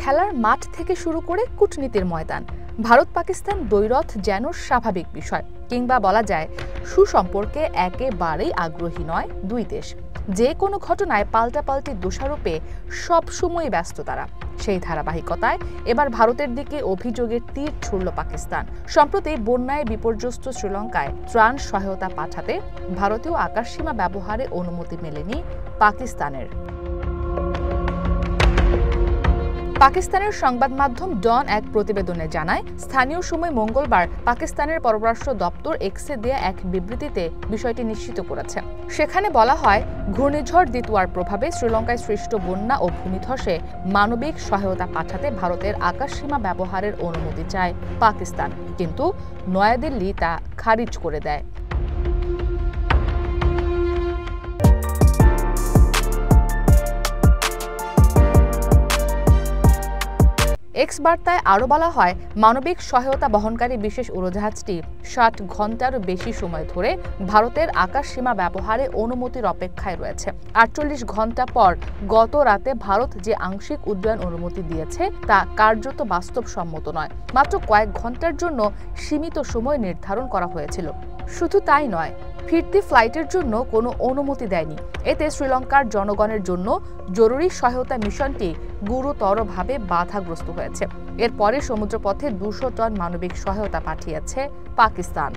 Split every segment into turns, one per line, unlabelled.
খেলার মাঠ থেকে শুরু করে কূটনীতির ময়দান, ভারত পাকিস্তান দ্বৈরথ যেন স্বাভাবিক বিষয়, কিংবা বলা যায় সুসম্পর্কে একেবারেই আগ্রহী নয় দুই দেশ। যে কোনো ঘটনায় পাল্টাপাল্টি দোষারোপে সবসময় ব্যস্ত তারা। সেই ধারাবাহিকতায় এবার ভারতের দিকে অভিযোগের তীর ছুড়ল পাকিস্তান। সম্প্রতি বন্যায় বিপর্যস্ত শ্রীলঙ্কায় ত্রাণ সহায়তা পাঠাতে ভারতীয় আকাশসীমা ব্যবহারে অনুমতি মেলেনি পাকিস্তানের। পাকিস্তানের সংবাদ মাধ্যম ডন এক প্রতিবেদনে জানায়, স্থানীয় সময় মঙ্গলবার পাকিস্তানের পররাষ্ট্র দপ্তর এক্সে দেয়া এক বিবৃতিতে বিষয়টি নিশ্চিত করেছে। সেখানে বলা হয়, ঘূর্ণিঝড় দিতওয়ার প্রভাবে শ্রীলঙ্কায় সৃষ্ট বন্যা ও ভূমিধসে মানবিক সহায়তা পাঠাতে ভারতের আকাশসীমা ব্যবহারের অনুমতি চায় পাকিস্তান, কিন্তু নয়াদিল্লি তা খারিজ করে দেয়। এক্স বার্তায় আরও বলা হয়, মানবিক সহায়তা বহনকারী বিশেষ উড়োজাহাজটি ৬০ ঘণ্টারও বেশি সময় ধরে ভারতের আকাশসীমা ব্যবহারে অনুমতির অপেক্ষায় রয়েছে। ৪৮ ঘণ্টা পর গত রাতে ভারত যে আংশিক উড্ডয়ন অনুমতি দিয়েছে তা কার্যত বাস্তবসম্মত নয়। মাত্র কয়েক ঘণ্টার জন্য সীমিত সময় নির্ধারণ করা হয়েছিল। শুধু তাই নয়, ফিরতি ফ্লাইটের জন্য কোনো অনুমতি দেয়নি। এতে শ্রীলঙ্কার জনগণের জন্য জরুরি সহায়তা মিশনটি গুরুতরভাবে বাধাগ্রস্ত হয়েছে। এরপরে সমুদ্রপথে ২০০ টন মানবিক সহায়তা পাঠিয়েছে পাকিস্তান।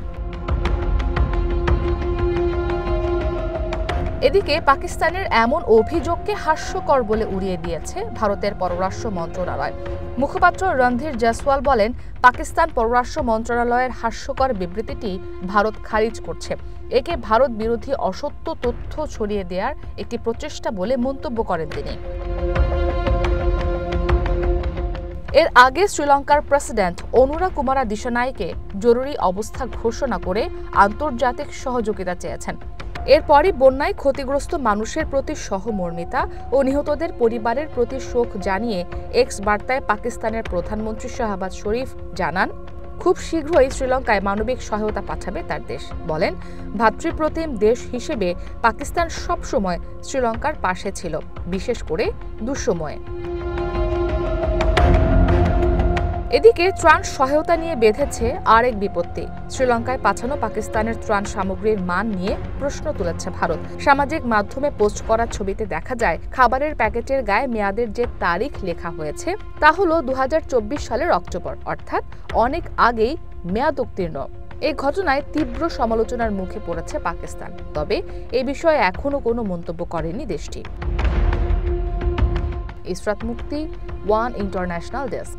এদিকে পাকিস্তানের এমন অভিযোগকে হাস্যকর বলে উড়িয়ে দিয়েছে ভারতের পররাষ্ট্র মন্ত্রণালয়। মুখপাত্র রণধীর জয়সওয়াল বলেন, পাকিস্তান পররাষ্ট্র মন্ত্রণালয়ের হাস্যকর বিবৃতিটি ভারত খারিজ করছে। একে ভারত বিরোধী অসত্য তথ্য ছড়িয়ে দেওয়ার একটি প্রচেষ্টা বলে মন্তব্য করেন তিনি। এর আগে শ্রীলঙ্কার প্রেসিডেন্ট অনুরা কুমারা দিশানায়কে জরুরি অবস্থা ঘোষণা করে আন্তর্জাতিক সহযোগিতা চেয়েছেন। এরপরই বন্যায় ক্ষতিগ্রস্ত মানুষের প্রতি সহমর্মিতা ও নিহতদের পরিবারের প্রতি শোক জানিয়ে এক্স বার্তায় পাকিস্তানের প্রধানমন্ত্রী শাহবাজ শরীফ জানান, খুব শীঘ্রই শ্রীলঙ্কায় মানবিক সহায়তা পাঠাবে তার দেশ। বলেন, ভ্রাতৃপ্রতিম দেশ হিসেবে পাকিস্তান সবসময় শ্রীলঙ্কার পাশে ছিল, বিশেষ করে দুঃসময়ে। এদিকে ত্রাণ সহায়তা নিয়ে বেঁধেছে আরেক বিপত্তি। শ্রীলঙ্কায় পাঠানো পাকিস্তানের ত্রাণ সামগ্রীর মান নিয়ে প্রশ্ন তুলেছে ভারত। সামাজিক মাধ্যমে পোস্ট করা ছবিতে দেখা যায়, খাবারের প্যাকেটের গায়ে মেয়াদের যে তারিখ লেখা হয়েছে তা হলো ২০২৪ সালের অক্টোবর, অর্থাৎ অনেক আগেই মেয়াদ উত্তীর্ণ। এই ঘটনায় তীব্র সমালোচনার মুখে পড়েছে পাকিস্তান। তবে এ বিষয়ে এখনও কোনো মন্তব্য করেনি দেশটি। ইসরাত মুক্তি, ওয়ান ইন্টারন্যাশনাল ডেস্ক।